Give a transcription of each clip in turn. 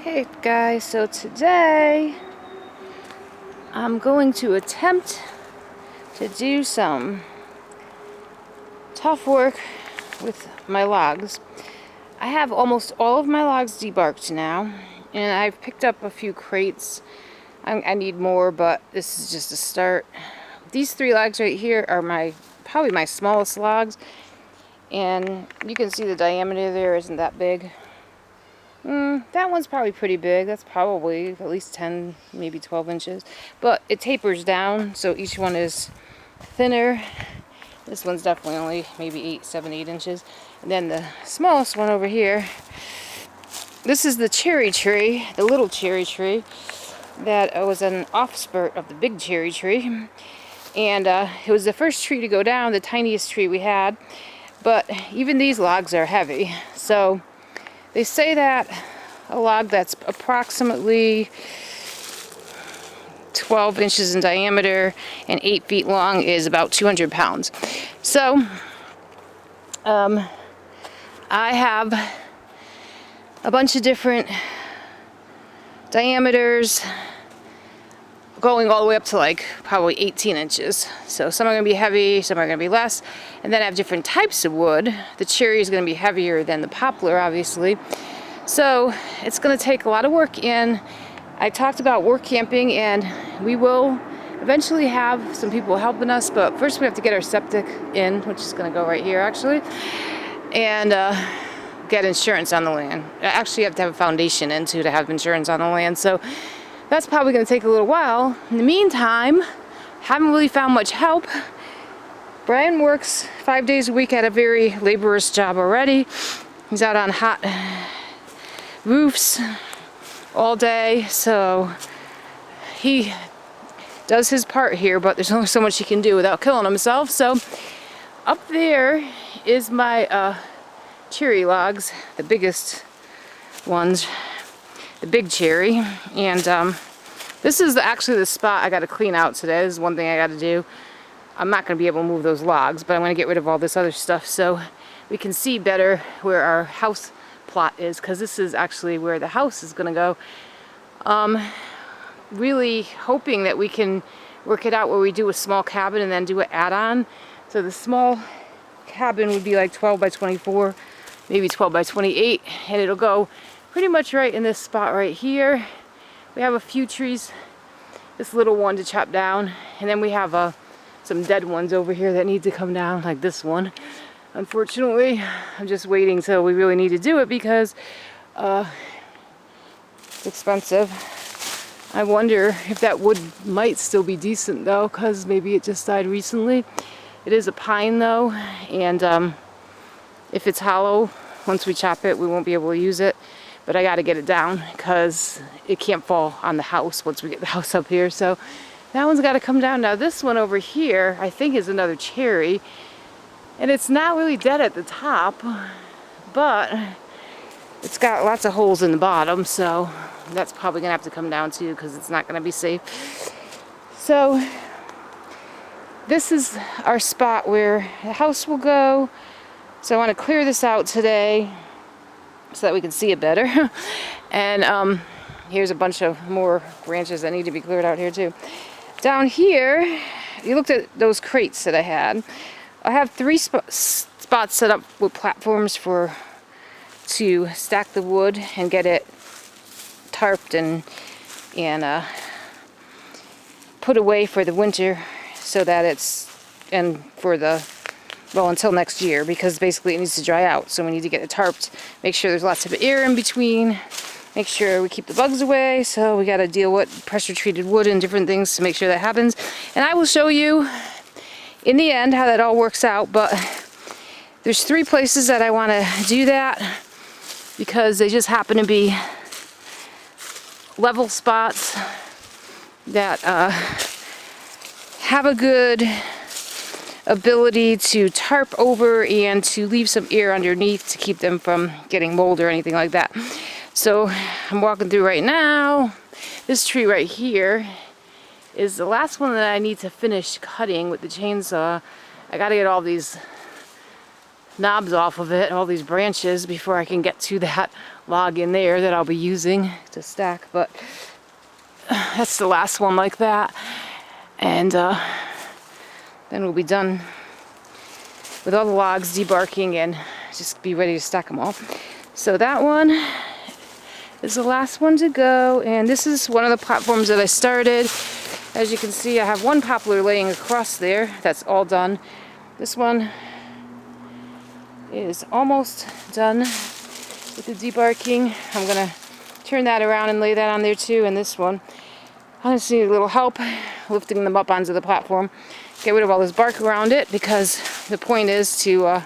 Hey guys, so today I'm going to attempt to do some tough work with my logs. I have almost all of my logs debarked now, and I've picked up a few crates. I need more, but this is just a start. These 3 logs right here are probably my smallest logs, and you can see the diameter there isn't that big. That one's probably pretty big. That's probably at least 10, maybe 12 inches. But it tapers down, so each one is thinner. This one's definitely only maybe 7, 8 inches. And then the smallest one over here, this is the cherry tree, the little cherry tree, that was an offspurt of the big cherry tree. And it was the first tree to go down, the tiniest tree we had. But even these logs are heavy. So they say that a log that's approximately 12 inches in diameter and 8 feet long is about 200 pounds. So I have a bunch of different diameters going all the way up to like probably 18 inches. So some are going to be heavy, some are going to be less. And then I have different types of wood. The cherry is going to be heavier than the poplar, obviously. So it's going to take a lot of work in. I talked about work camping, and we will eventually have some people helping us, but first we have to get our septic in, which is going to go right here actually, and get insurance on the land. Actually, you have to have a foundation in to have insurance on the land, so that's probably going to take a little while. In the meantime, haven't really found much help. Brian works 5 days a week at a very laborious job already. He's out on hot roofs all day, so he does his part here, but there's only so much he can do without killing himself. So up there is my cherry logs, the biggest ones, the big cherry, and this is actually the spot I got to clean out today. This is one thing I got to do. I'm not going to be able to move those logs, but I'm going to get rid of all this other stuff so we can see better where our house plot is, because this is actually where the house is going to go. Really hoping that we can work it out where we do a small cabin and then do an add-on. So the small cabin would be like 12 by 24, maybe 12 by 28, and it'll go pretty much right in this spot right here. We have a few trees, this little one to chop down, and then we have some dead ones over here that need to come down, like this one. Unfortunately, I'm just waiting till we really need to do it because it's expensive. I wonder if that wood might still be decent though, because maybe it just died recently. It is a pine though, and if it's hollow, once we chop it, we won't be able to use it. But I got to get it down because it can't fall on the house once we get the house up here. So that one's got to come down. Now this one over here, I think, is another cherry. And it's not really dead at the top, but it's got lots of holes in the bottom, so that's probably going to have to come down too because it's not going to be safe. So this is our spot where the house will go. So I want to clear this out today so that we can see it better. And here's a bunch of more branches that need to be cleared out here too. Down here, you looked at those crates that I had. I have 3 spots set up with platforms to stack the wood and get it tarped and put away for the winter, so that it's, and for the, well, until next year, because basically it needs to dry out. So we need to get it tarped, make sure there's lots of air in between, make sure we keep the bugs away. So we got to deal with pressure treated wood and different things to make sure that happens. And I will show you in the end how that all works out, but there's 3 places that I want to do that because they just happen to be level spots that have a good ability to tarp over and to leave some air underneath to keep them from getting mold or anything like that. So I'm walking through right now. This tree right here is the last one that I need to finish cutting with the chainsaw. I gotta get all these knobs off of it, all these branches, before I can get to that log in there that I'll be using to stack. But that's the last one like that, and then we'll be done with all the logs, debarking, and just be ready to stack them all. So that one is the last one to go, and this is one of the platforms that I started. As you can see, I have one poplar laying across there. That's all done. This one is almost done with the debarking. I'm gonna turn that around and lay that on there too. And this one, I just need a little help lifting them up onto the platform. Get rid of all this bark around it, because the point is to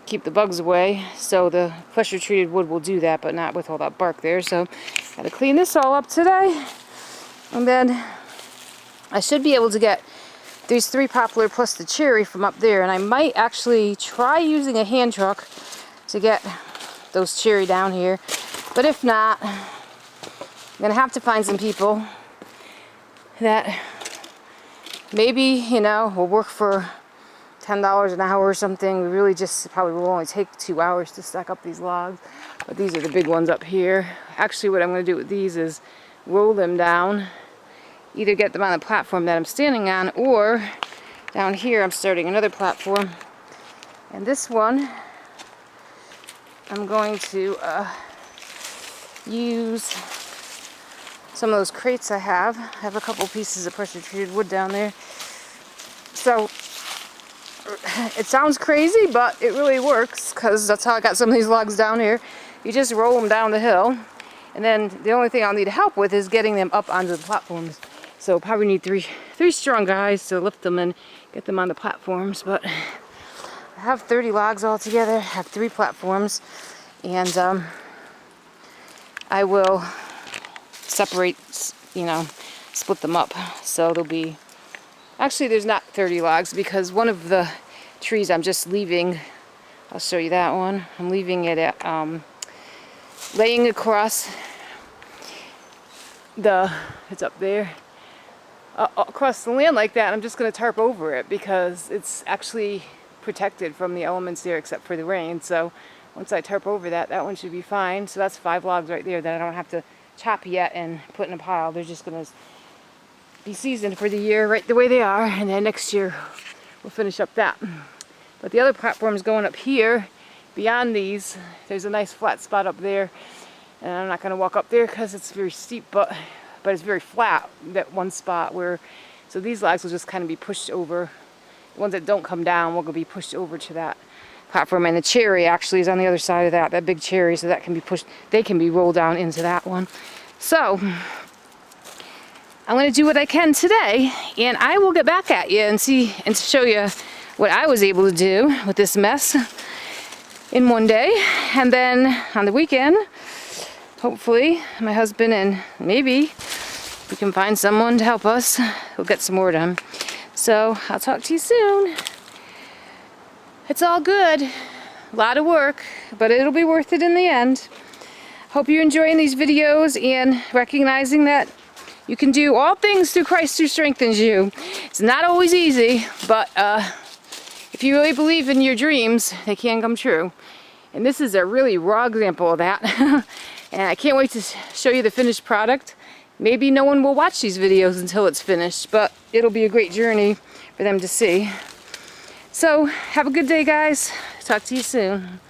keep the bugs away. So the pressure treated wood will do that, but not with all that bark there. So gotta clean this all up today, and then I should be able to get these 3 poplar plus the cherry from up there. And I might actually try using a hand truck to get those cherry down here. But if not, I'm gonna have to find some people that maybe, you know, will work for $10 an hour or something. We really just probably will only take 2 hours to stack up these logs. But these are the big ones up here. Actually, what I'm gonna do with these is roll them down. Either get them on the platform that I'm standing on, or down here I'm starting another platform. And this one, I'm going to use some of those crates I have. I have a couple pieces of pressure treated wood down there. So it sounds crazy, but it really works, because that's how I got some of these logs down here. You just roll them down the hill, and then the only thing I'll need help with is getting them up onto the platforms. So probably need three strong guys to lift them and get them on the platforms. But I have 30 logs all together. I have 3 platforms, and I will separate, you know, split them up. So there'll be, actually there's not 30 logs, because one of the trees I'm just leaving, I'll show you that one. I'm leaving it at, laying across it's up there. Across the land like that. I'm just going to tarp over it, because it's actually protected from the elements there except for the rain. So once I tarp over that, that one should be fine. So that's 5 logs right there that I don't have to chop yet and put in a pile. They're just going to be seasoned for the year right the way they are, and then next year we'll finish up that. But the other platforms going up here beyond these, there's a nice flat spot up there, and I'm not going to walk up there because it's very steep, but it's very flat, that one spot where, so these logs will just kind of be pushed over. The ones that don't come down will be pushed over to that platform, and the cherry actually is on the other side of that big cherry, so that can be pushed, they can be rolled down into that one. So I'm going to do what I can today, and I will get back at you and see and show you what I was able to do with this mess in one day. And then on the weekend, hopefully my husband and maybe we can find someone to help us. We'll get some more done. So I'll talk to you soon. It's all good. A lot of work, but it'll be worth it in the end. Hope you're enjoying these videos and recognizing that you can do all things through Christ who strengthens you. It's not always easy, but if you really believe in your dreams, they can come true. And this is a really raw example of that. And I can't wait to show you the finished product. Maybe no one will watch these videos until it's finished, but it'll be a great journey for them to see. So have a good day, guys. Talk to you soon.